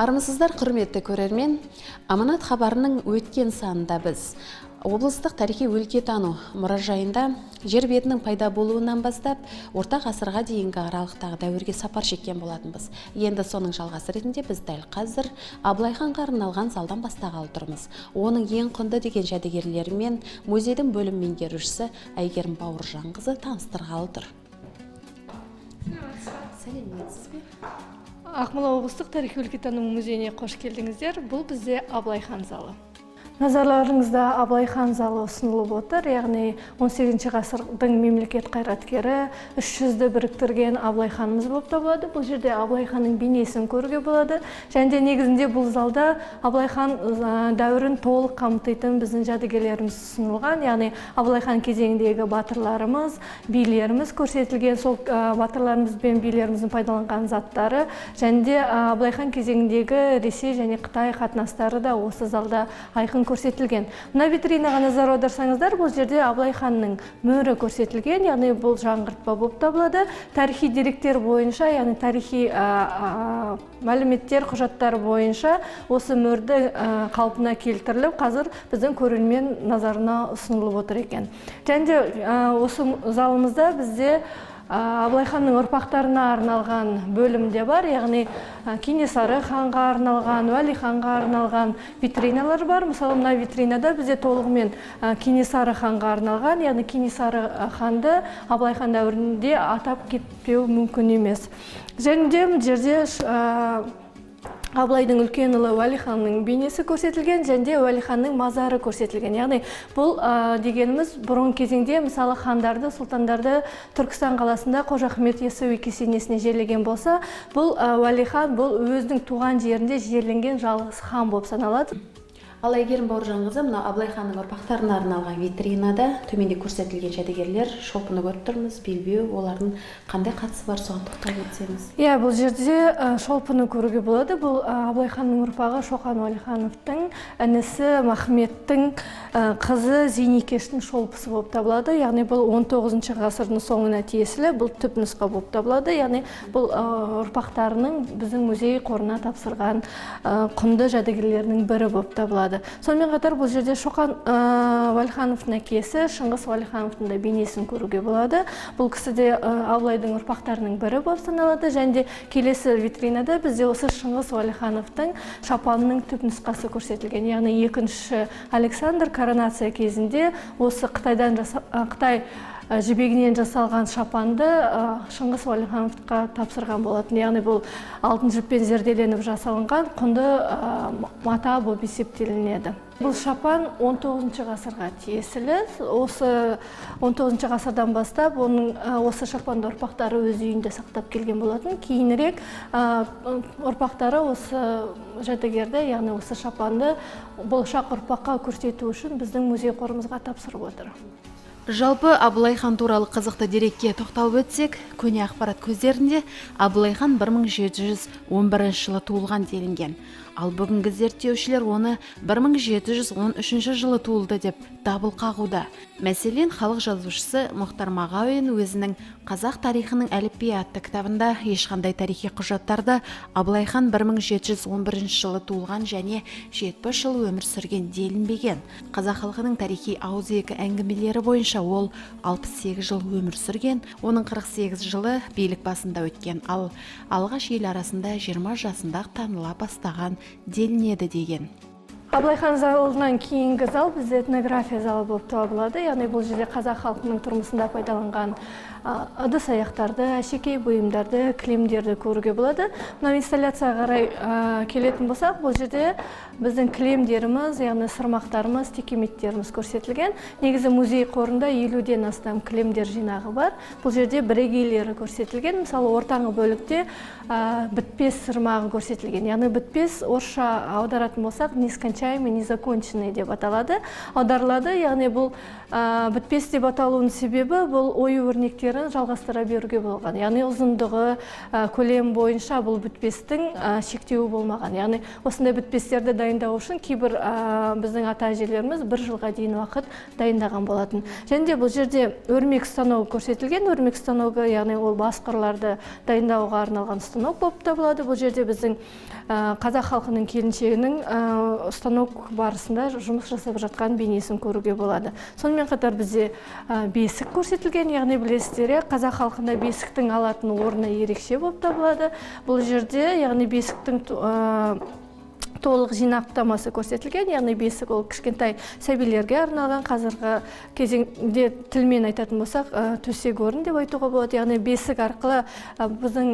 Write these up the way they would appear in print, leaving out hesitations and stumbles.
Армысыздар, құрметті көрермен. Аманат хабарының өткен санында біз облыстық тарихи өлкетану мұражайында жер бетінің пайда болуынан бастап орта ғасырға дейінгі аралықтағы дәуірге сапар шеккен болатынбыз. Енді соның жалғасы ретінде біз дәл қазір Абылай ханға арналған залдан бастағалы тұрмыз. Оның ең құнды деген жәдігерлерімен музейдің бөлім меңгерушісі Әйгерім Бауыржанқызы таныстырғалы тұр. Сәлеметсіз бе? Ақмола облыстық тарихи өлкетану музейіне қош келдіңіздер. Бұл бізде Абылай хан залы. Назарларыңызда Абылай хан залы ұсынылып отыр, яғни 18 ғасырдың мемлекет қайраткері, 300-ді біріктірген Абылай ханымыз болып табылады. Бұл жерде Абылай ханның бейнесін көруге болады. Және де негізінде бұл залда Абылай хан дәуірін толық қамтитын біздің жәдігерлеріміз ұсынылған, яғни Абылай хан кезеңіндегі батырларымыз, билеріміз көрсетілген, сол батырларымыз бен билеріміздің пайдаланған заттары, және де Абылай хан кезеңіндегі Ресей және Қытай қатынастары да осы залда айқын көрсетілген. Мына витринаға назар аударсаңыздар, бұл жерде Абылай ханның мөрі көрсетілген, яғни бұл жаңғыртпа болып табылады. Тарихи деректер бойынша, яғни тарихи мәліметтер, құжаттар бойынша осы мөрді қалпына келтіріліп, қазір біздің көрермен назарына ұсынылып отыр екен. Және де осы залымызда бізде Абылай ханның ұрпақтарына арналған бөлімде бар, яғни Кенесары ханға арналған, Уәли ханға арналған витриналар бар. Мысалы, мына витринада бізде толығымен Кенесары ханға арналған, яғни Кенесары ханды Абылай хан дәуірінде атап кетпеу мүмкін емес. Және де жерде Абылайдың үлкен ұлы Уәли ханның бейнесі көрсетілген, және де Уәли ханның мазары көрсетілген. Яғни бұл дегеніміз бұрын кезеңде мысалы хандарды, сұлтандарды Түркістан қаласында Қожа Ахмет Яссауи кесенесіне жерлеген болса, бұл Уәли хан бұл өзінің туған жерінде жерленген жалғыз хан болып саналады. Ал Әйгерім Бауыржанқызы, мына Абылай ханның ұрпақтарына арналған витринада төменде көрсетілген жәдігерлер шолпыны көріп тұрмыз, белбеу, олардың қандай қатысы бар, соған тоқталып өтсеңіз? Иә, бұл жерде шолпыны көруге болады. Бұл Абылай ханның ұрпағы Шоқан Уәлихановтың інісі Махметтің қызы Зейнекештің шолпысы болып табылады. Яғни бұл 19 ғасырдың соңына тиесілі, бұл түп нұсқа болып табылады. Яғни бұл ұрпақтарының біздің музей қорына тапсырған құнды жәдігерлерінің бірі болып табылады. Сонымен қатар бұл жерде Шоқан Уәлихановтың әкесі Шыңғыс Уәлихановтың да бейнесін көруге болады. Бұл кісі де Абылайдың ұрпақтарының бірі болып саналады. Және де келесі витринада бізде осы Шыңғыс Уәлихановтың шапанының түп нұсқасы көрсетілген. Яғни екінші Александр коронация кезінде осы Қытай жібегінен жасалған шапанды Шыңғыс Уәлихановқа тапсырған болатын. Яғни бұл алтын жіппен зерделеніп жасалынған құнды мата болып есептелінеді. Бұл шапан 19 ғасырға тиесілі. Осы 19 ғасырдан бастап осы шапанды ұрпақтары өз үйінде сақтап келген болатын. Кейінірек ұрпақтары осы жәдігерді, яғни осы шапанды болашақ ұрпаққа көрсету үшін біздің музей қорымызға тапсырып отыр. Жалпы Абылай хан туралы қызықты дерекке тоқталып өтсек, көне ақпарат көздерінде Абылай хан 1711 жылы туылған делінген. Ал бүгінгі зерттеушілер оны 1713 жылы туылды деп дабыл қағуда. Мәселен, халық жазушысы Мұхтар Мағауин өзінің қазақ тарихының әліпби атты кітабында ешқандай тарихи құжаттарда Абылай хан 1711 жылы туылған және 70 жыл өмір сүрген делінбеген. Қазақ халқының тарихи ауызекі әңгімелері бойынша ол 68 жыл өмір сүрген, оның 48 жылы билік басында өткен, ал алғаш ел арасында 20 жасында таныла бастаған делінеді деген. Абылай хан залынан кейінгі зал бізде этнография залы болып табылады. Яғни бұл жерде қазақ халқының тұрмысында пайдаланған ыдыс-аяқтарды, әшекей бұйымдарды, кілемдерді көруге болады. Мына инсталляцияға қарай келетін болсақ, бұл жерде біздің кілемдеріміз, яғни сырмақтарымыз, текеметтеріміз көрсетілген. Негізі музей қорында 50-ден астам кілемдер жинағы бар. Бұл жерде бірегейлері көрсетілген. Мысалы, ортаңғы бөлікте бітпес сырмағы көрсетілген. Яғни бітпес орысша аударатын болсақ, нескончаемый, незаконченный деп аталады. Аударылады, яғни бұл бітпес деп аталуының себебі бұл ою өрнектер өздерін жалғастыра беруге болған. Яғни ұзындығы, көлем бойынша бұл бүтпестің шектеуі болмаған. Яғни осындай бүтпестерді дайындау үшін кейбір біздің ата-әжелеріміз 1 жылға дейін уақыт дайындаған болатын. Және де бұл жерде өрмек станогы көрсетілген. Өрмек станогы, яғни ол басқырларды дайындауға арналған станок болып табылады. Бұл жерде біздің қазақ халқының келіншегінің станок барысында жұмыс жасап жатқан бейнесін көруге болады. Сонымен қатар бізде бесік көрсетілген, яғни білесіздер, қазақ халқында бесіктің алатын орны ерекше болып табылады. Бұл жерде, яғни бесіктің толық жинақтамасы көрсетілген, яғни бесік ол кішкентай сәбилерге арналған, қазіргі кезеңде тілмен айтатын болсақ, төсек орын деп айтуға болады. Яғни бесік арқылы біздің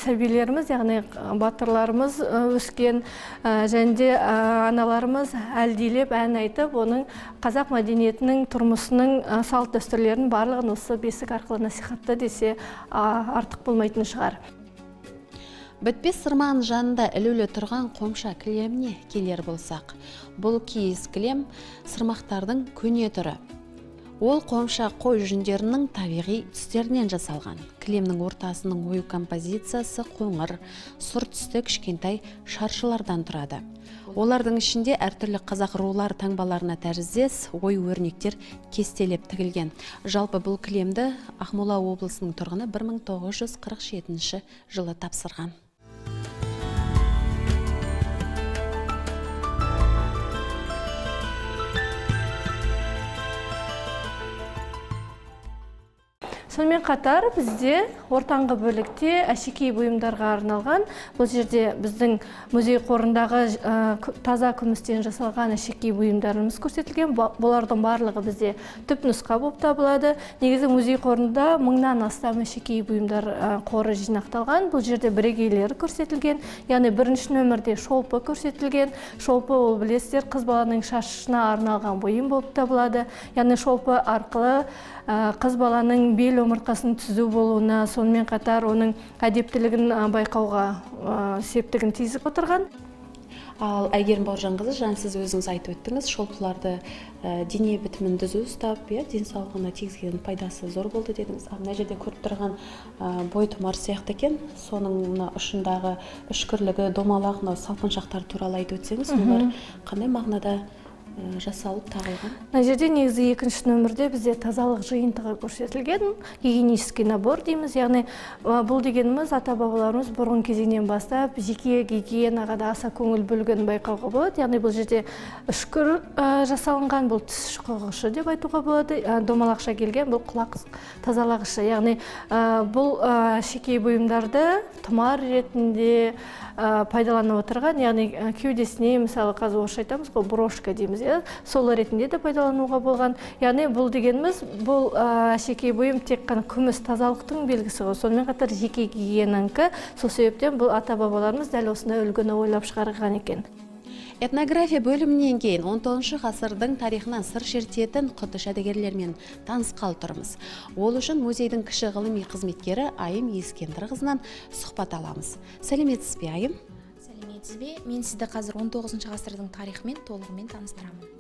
сәбилеріміз, яғни батырларымыз өскен, және де аналарымыз әлдилеп ән айтып, оның қазақ мәдениетінің, тұрмысының салт дәстүрлерін барлығын осы бесік арқылы насихатты десе артық болмайтын шығар. Бітпес сырманың жанында ілулі тұрған қомша кілеміне келер болсақ, бұл киіз кілем сырмақтардың көне түрі. Ол қомша қой жүндерінің табиғи түстерінен жасалған. Кілемнің ортасының ою композициясы қоңыр, сұр түсті кішкентай шаршылардан тұрады. Олардың ішінде әртүрлі қазақ рулар таңбаларына тәріздес ой өрнектер кестелеп тігілген. Жалпы бұл кілемді Ақмола облысының тұрғыны 1947 жылы тапсырған. Сонымен қатар бізде ортаңғы бөлікте әшекей бұйымдарға арналған, бұл жерде біздің музей қорындағы таза күмістен жасалған әшекей бұйымдарымыз көрсетілген. Бұлардың барлығы бізде түпнұсқа болып табылады. Негізі музей қорында 1000-нан астам әшекей бұйымдар қоры жинақталған. Бұл жерде бірегейлері көрсетілген. Яғни бірінші нөмірде шолпы көрсетілген. Шолпы ол білесіздер, қыз баланың шашына арналған бұйым болып табылады. Яғни шолпы арқылы қыз баланың бел омыртқасының түзу болуына, сонымен қатар оның әдептілігін байқауға септігін тигізіп отырған. Ал Әйгерім Бауыржанқызы, жаңа сіз өзіңіз айтып өттіңіз, шолпыларды дене бітімін түзу ұстап, денсаулығына тигізген пайдасы зор болды дедіңіз. Мына жерде көріп тұрған бойтұмар сияқты екен, соның ұшындағы үшкірлігі, домалақ, салпыншақтар туралы айтып өтсеңіз, олар қандай мағынада жасалып тағылған? Мына жерде негізі екінші нөмірде бізде тазалық жиынтығы көрсетілген, гигиенический набор дейміз. Яғни бұл дегеніміз ата-бабаларымыз бұрын кезеңнен бастап жеке гигиенаға да аса көңіл бөлгенін байқауға болады. Яғни бұл жерде үшкір жасалынған, бұл тіс шұқығышы деп айтуға болады. Домалақша келген, бұл құлақ тазалағышы. Яғни бұл әшекей бұйымдарды тұмар ретінде пайдаланып отырған, яғни кеудесіне, мысалы қазір орысша айтамыз, брошка дейміз, сол ретінде де пайдалануға болған. Яғни бұл дегеніміз, бұл әшекей бұйым тек қана күміс тазалықтың белгісі ғой. Сонымен қатар жеке гигиенанікі, сол себептен бұл ата-бабаларымыз дәл осындай үлгіні ойлап шығарған екен. Этнография бөлімінен кейін 19 ғасырдың тарихынан сыр шертетін құтты жәдігерлермен танысқалы тұрмыз. Ол үшін музейдің кіші ғылыми қызметкері Айым Ескендірқызынан сұхбат аламыз. Сәлеметсіз бе, Айым? Сәлеметсіз бе? Мен сізді қазір 19 ғасырдың тарихымен толығымен таныстырамын.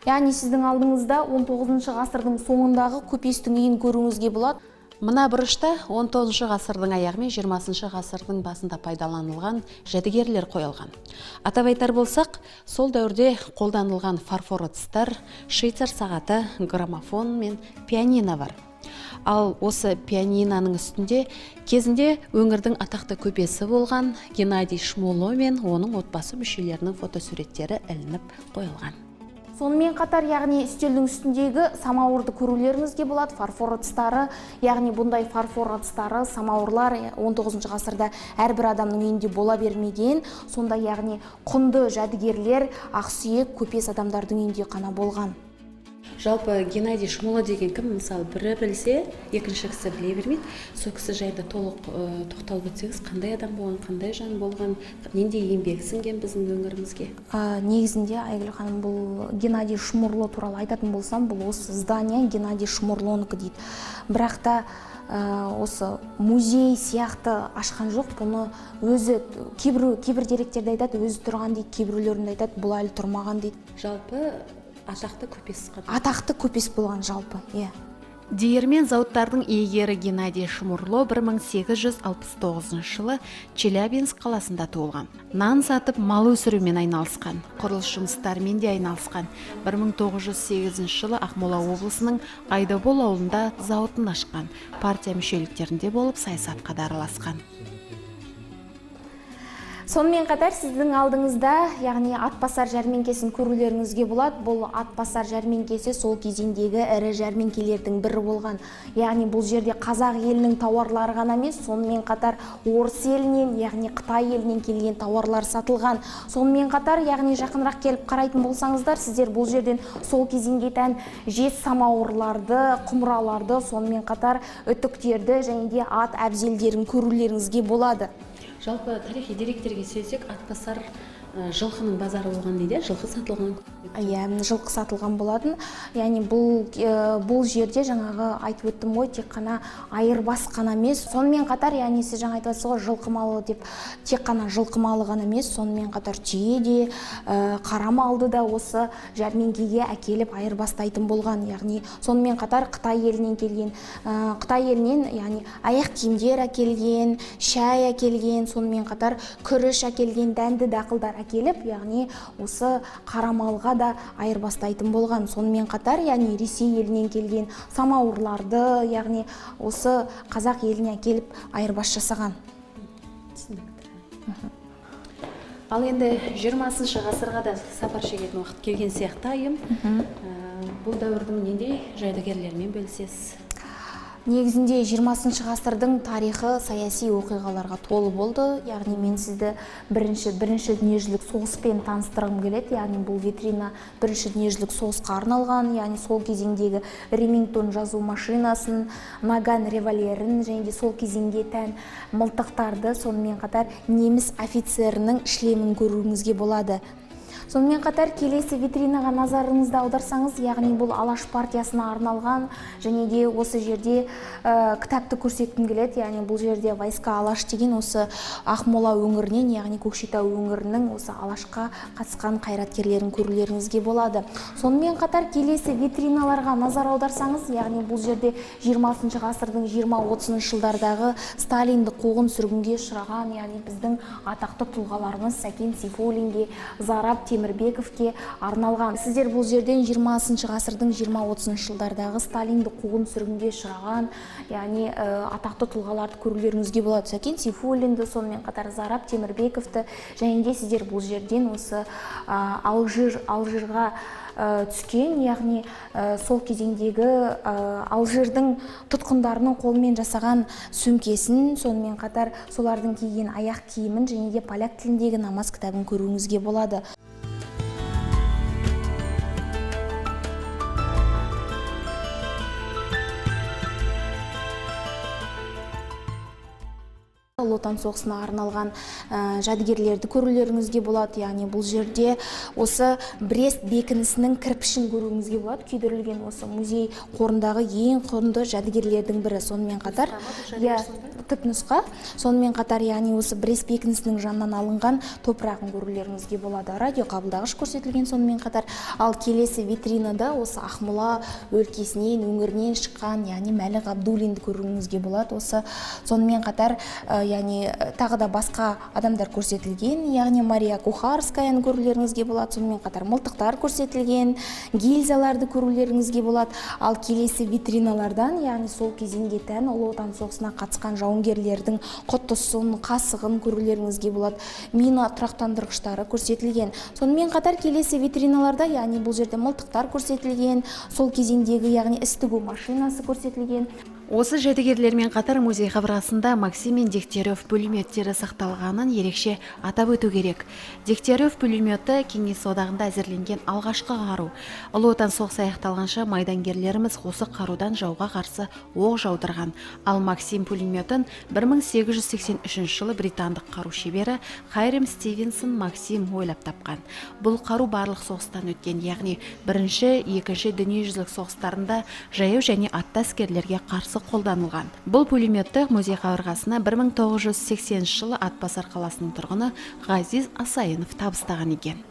Яғни сіздің алдыңызда 19 ғасырдың соңындағы көпестің үйін көруіңізге болады. Мына бұрышта 19 ғасырдың аяғы мен 20 ғасырдың басында пайдаланылған жәдігерлер қойылған. Атап айтар болсақ, сол дәуірде қолданылған фарфор ыдыстар, швейцар сағаты, граммофон мен пианино бар. Ал осы пианиноның үстінде кезінде өңірдің атақты көпесі болған Геннадий Шмоло мен оның отбасы мүшелерінің фотосуреттері ілініп қойылған. Сонымен қатар, яғни үстелдің үстіндегі самауырды көрулеріңізге болады, фарфор ыдыстары, яғни бұндай фарфор ыдыстары, самауырлар 19 ғасырда әрбір адамның үйінде бола бермеген, сонда яғни құнды жәдігерлер, ақсүйек көпес адамдардың үйінде қана болған. Жалпы Геннадий Шмоло деген кім, мысалы, бірі білсе, екінші кісі біле бермейді. Сол кісі жайында толық тоқталып өтсеңіз, қандай адам болған, қандай жан болған, нендей еңбегі сіңген біздің өңірімізге? Негізінде, Айгүл ханым, бұл Геннадий Шморло туралы айтатын болсам, бұл осы здания Геннадий Шморлонікі дейді. Бірақ та осы музей сияқты ашқан жоқ, бұны өзі кейбір деректерді айтады, өзі тұрған дейді, кейбіреулерінде айтады, бұл әлі тұрмаған дейді. Жалпы атақты көпес қана. Атақты көпес болған жалпы, Диірмен зауыттардың иегері Геннадий Шмурло 1869 жылы Челябинск қаласында туылған. Нан сатып, мал өсірумен айналысқан, құрылыс жұмыстарымен де айналысқан. 1908 жылы Ақмола облысының Айдабол ауылында зауытын ашқан. Партия мүшеліктерінде болып саясатқа да араласқан. Сонымен қатар сіздің алдыңызда, яғни Атбасар жәрмеңкесін көрулеріңізге болады. Бұл Атбасар жәрмеңкесі сол кезеңдегі ірі жәрмеңкелердің бірі болған. Яғни бұл жерде қазақ елінің тауарлары ғана емес, сонымен қатар орыс елінен, яғни Қытай елінен келген тауарлар сатылған. Сонымен қатар, яғни жақынырақ келіп қарайтын болсаңыздар, сіздер бұл жерден сол кезеңге тән жез самауырларды, құмыраларды, сонымен қатар үтіктерді және де ат әбзелдерін көрулеріңізге болады. Жалпы тарихи деректерге сөйлесек, Атбасар жылқының базары болған дейді, жылқы сатылған. Иә, жылқы сатылған болатын. Яғни бұл жерде жаңағы айтып өттім ғой, тек қана айырбас қана емес, сонымен қатар, яғни сіз жаңа айтып отырсыз ғой, жылқы малы деп, тек қана жылқы малы ғана емес, сонымен қатар түйе де, қара малды да осы жәрмеңкеге әкеліп айырбастайтын болған. Яғни сонымен қатар Қытай елінен келген, Қытай елінен, яғни аяқ киімдер әкелген, шай әкелген, сонымен қатар күріш әкелген, дәнді дақылдар әкеліп, яғни осы қара малға да айырбастайтын болған. Сонымен қатар, яғни Ресей елінен келген самауырларды, яғни осы қазақ еліне әкеліп айырбас жасаған. Ал енді 20-шы ғасырға да сапар шегетін уақыт келген сияқты айым. Бұл дәуірдің нендей жәдігерлермен бөлісесіз? Негізінде 20-шы ғасырдың тарихы саяси оқиғаларға толы болды. Яғни мен сізді бірінші дүниежүзілік соғыспен таныстырғым келеді. Яғни бұл витрина бірінші дүниежүзілік соғысқа арналған, яғни сол кезеңдегі Ремингтон жазу машинасын, Наган револьверін және де сол кезеңге тән мылтықтарды, сонымен қатар неміс офицерінің шлемін көруіңізге болады. Сонымен қатар келесі витринаға назарыңызды аударсаңыз, яғни бұл Алаш партиясына арналған, және де осы жерде кітапты көрсеткім келеді. Яғни бұл жерде войска Алаш деген осы Ақмола өңірінен, яғни Көкшетау өңірінің осы Алашқа қатысқан қайраткерлерін көрулеріңізге болады. Сонымен қатар келесі витриналарға назар аударсаңыз, яғни бұл жерде 20-шы ғасырдың 20-30 жылдардағы Сталинді қуғын сүргінге ұшыраған, яғни біздің атақты тұлғаларымыз Сәкен Сейфуллинге, Зарап Темірбековке арналған. Сіздер бұл жерден 20-шы ғасырдың 20-30 жылдардағы Сталинді қуғын сүргінге ұшыраған, яғни атақты тұлғаларды көрулеріңізге болады. Сәкен Сейфуллинді, сонымен қатар Зарап Темірбековті, және де сіздер бұл жерден осы Алжирға түскен, яғни сол кезеңдегі Алжирдің тұтқындарының қолымен жасаған сөмкесін, сонымен қатар солардың киген аяқ киімін және де поляк тіліндегі намаз кітабын көруіңізге болады. Ұлы Отан соғысына арналған жәдігерлерді көрулеріңізге болады. Яғни бұл жерде осы Брест бекінісінің кірпішін көруіңізге болады. Күйдірілген осы музей қорындағы ең құнды жәдігерлердің бірі. Сонымен қатар түпнұсқа, сонымен қатар яғни осы Брест бекінісінің жанынан алынған топырағын көрулеріңізге болады. Радио қабылдағыш көрсетілген, сонымен қатар. Ал келесі витринада осы Ақмола өлкесінен, өңірінен шыққан, яғни Мәлік Ғабдуллинді көруіңізге болады. Осы сонымен қатар яғни тағы да басқа адамдар көрсетілген, яғни Мария Кухарскаяны көрулеріңізге болады. Сонымен қатар мылтықтар көрсетілген, гильзаларды көрулеріңізге болады. Ал келесі витриналардан, яғни сол кезеңге тән Ұлы Отан соғысына қатысқан жауынгерлердің құттысын, қасығын көрулеріңізге болады. Мина тұрақтандырғыштары көрсетілген. Сонымен қатар келесі витриналарда, яғни бұл жерде мылтықтар көрсетілген, сол кезеңдегі яғни іс тігу машинасы көрсетілген. Осы жәдігерлермен қатар музей қабырғасында Максим мен Дегтярев пулеметтері сақталғанын ерекше атап өту керек. Дегтярев пулеметі Кеңес одағында әзірленген алғашқы қару. Ұлы Отан соғысы аяқталғанша майдангерлеріміз осы қарудан жауға қарсы оқ жаудырған. Ал Максим пулеметін 1883 жылы британдық қару шебері Хайрам Стивенсон Максим ойлап тапқан. Бұл қару барлық соғыстан өткен, яғни бірінші, екінші дүниежүзілік соғыстарында жаяу және атты әскерлерге қарсы қолданылған. Бұл пулеметті музей қабырғасына 1980 жылы Атбасар қаласының тұрғыны Ғазиз Асайынов табыстаған екен.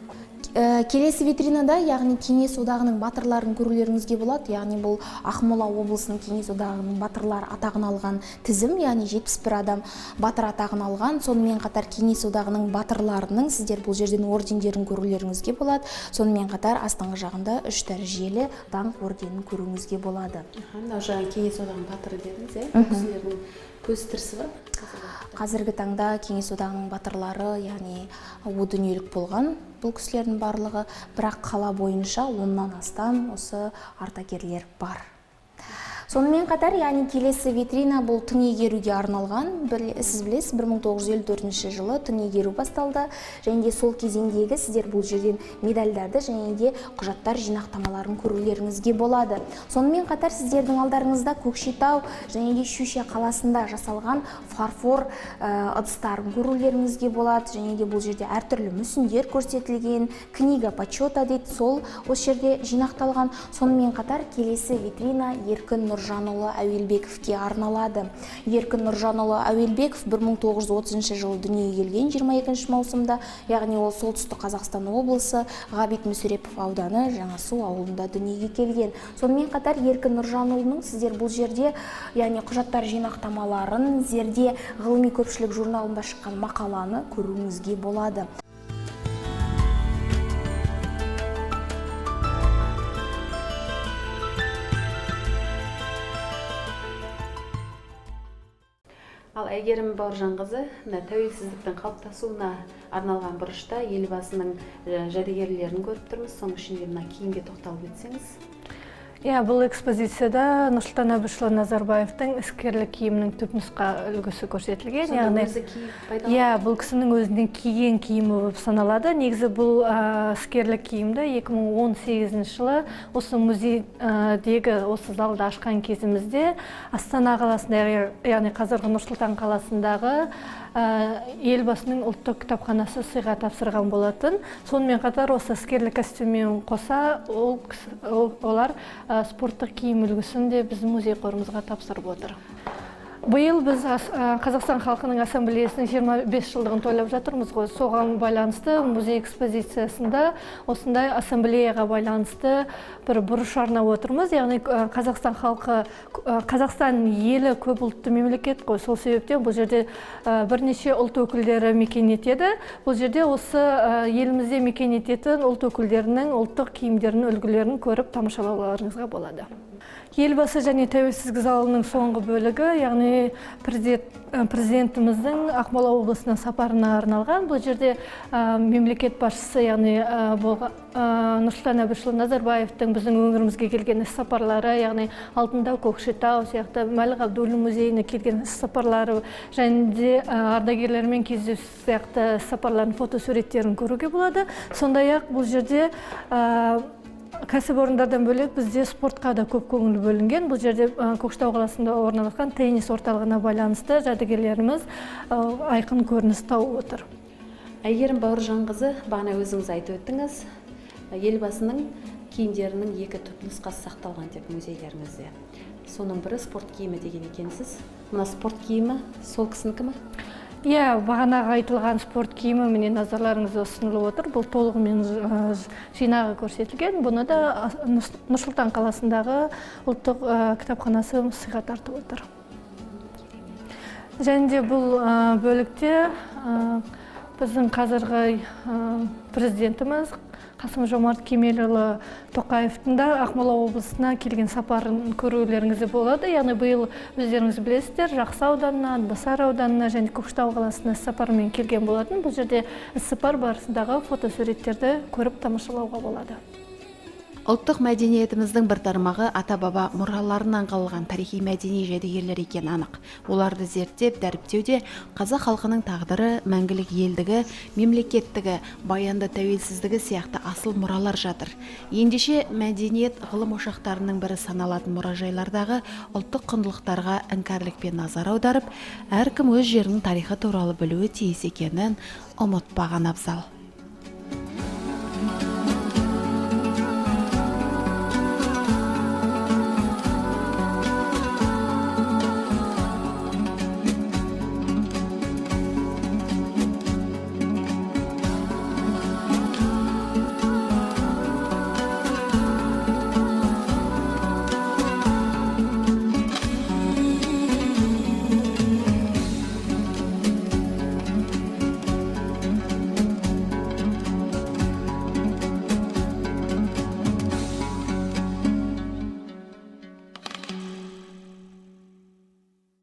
Келесі витринада, яғни Кеңес одағының батырларын көрулеріңізге болады. Яғни бұл Ақмола облысының Кеңес одағының батырлар атағын алған тізім, яғни 71 адам батыр атағын алған. Сонымен қатар Кеңес одағының батырларының сіздер бұл жерден ордендерін көрулеріңізге болады. Сонымен қатар астыңғы жағында 3 дәрежелі даңқ орденін көруіңізге болады. Жаңа Кеңес одағының батыры дедіңіз, кісілердің көз тірісі бар? Қазіргі таңда Кеңес одағының батырлары, яғни о дүниелік болған бұл кісілердің барлығы, бірақ қала бойынша 10-нан астам осы ардагерлер бар. Сонымен қатар, яғни келесі витрина бұл тың игеруге арналған. Сіз білесіз, 1954 жылы тың игеру басталды. Және де сол кезеңдегі сіздер бұл жерден медальдарды және де құжаттар жинақтамаларын көрулеріңізге болады. Сонымен қатар сіздердің алдарыңызда Көкшетау және де Щучье қаласында жасалған фарфор ыдыстарын көрулеріңізге болады. Және де бұл жерде әртүрлі мүсіндер көрсетілген, книга почета дейді, сол осы жерде жинақталған. Сонымен қатар келесі витрина Еркін Нұржанұлы Әуелбековке арналады. Еркін Нұржанұлы Әуелбеков 1930 жылы дүниеге келген 22 маусымда, яғни ол солтүстік Қазақстан облысы Ғабит Мүсірепов ауданы Жаңасу ауылында дүниеге келген. Сонымен қатар Еркін Нұржанұлының сіздер бұл жерде, яғни құжаттар жинақтамаларын, зерде ғылыми көпшілік журналында шыққан мақаланы көруіңізге болады. Ал Әйгерім Бауыржанқызы тәуелсіздіктің қалыптасуына арналған бұрышта елбасының жәдігерлерін көріп тұрмыз. Соның ішінде киімге тоқталып өтсеңіз. Бұл экспозицияда Нұрсұлтан Әбішұлы Назарбаевтың іскерлік киімінің түпнұсқа үлгісі көрсетілген. Бұл кісінің өзінің киген киімі болып саналады. Негізі бұл іскерлік киімді 2018 жылы осы музейдегі осы залда ашқан кезімізде Астана қаласында, яғни қазіргі Нұрсұлтан қаласындағы елбасының ұлттық кітапханасы сыйға тапсырған болатын. Сонымен қатар осы іскерлік костюммен қоса олар спорттық киім үлгісін де біздің музей қорымызға тапсырып отыр. Биыл біз Қазақстан халқының ассамблеясының 25 жылдығын тойлап жатырмыз ғой. Соған байланысты музей экспозициясында осындай ассамблеяға байланысты бір бұрыш арнап отырмыз. Яғни Қазақстан елі көп ұлтты мемлекет қой. Сол себептен бұл жерде бірнеше ұлт өкілдері мекен етеді. Бұл жерде осы елімізде мекен ететін ұлт өкілдерінің ұлттық киімдерінің үлгілерін көріп тамашалауларыңызға болады. Елбасы және тәуелсіздік залының соңғы бөлігі, яғни президентіміздің Ақмола облысына сапарына арналған. Бұл жерде мемлекет басшысы, яғни Нұрсұлтан Әбішұлы Назарбаевтың біздің өңірімізге келген іс сапарлары, яғни Алтындау, Көкшетау сияқты Мәлік Ғабдуллин музейіне келген іс сапарлары және де ардагерлермен кездесу сияқты іс сапарлардың фотосуреттерін көруге болады. Сондай-ақ бұл жерде кәсіпорындардан бөлек бізде спортқа да көп көңіл бөлінген. Бұл жерде Көкшетау қаласында орналасқан теннис орталығына байланысты жәдігерлеріміз айқын көрініс тауып отыр. Әйгерім Бауыржанқызы, бағана өзіңіз айтып өттіңіз, елбасының киімдерінің 2 түпнұсқасы сақталған деп музейлеріңізде. Соның бірі спорт киімі деген екенсіз. Мына спорт киімі сол кісінікі ме? Бағанаға айтылған спорт киімі міне назарларыңызға ұсынылып отыр. Бұл толығымен жинағы көрсетілген. Бұны да Нұрсұлтан қаласындағы ұлттық кітапханасы сыйға тартып отыр. Және де бұл бөлікте біздің қазіргі президентіміз Қасым-Жомарт Кемелұлы Тоқаевтың да Ақмола облысына келген сапарын көрулеріңізде болады. Яғни биыл өздеріңіз білесіздер, Жақсы ауданына, Атбасар ауданына және Көкшетау қаласына сапармен келген болатын. Бұл жерде іс-сапар барысындағы фотосуреттерді көріп тамашалауға болады. Ұлттық мәдениетіміздің бір тармағы ата-баба мұраларынан қалған тарихи мәдени жәдігерлер екен анық. Оларды зерттеп, дәріптеуде қазақ халқының тағдыры, мәңгілік елдігі, мемлекеттігі, баянды тәуелсіздігі сияқты асыл мұралар жатыр. Ендеше мәдениет ғылым ошақтарының бірі саналатын мұражайлардағы ұлттық құндылықтарға іңкәрлікпен назар аударып, әркім өз жерінің тарихы туралы білуі тиіс екенін ұмытпаған абзал.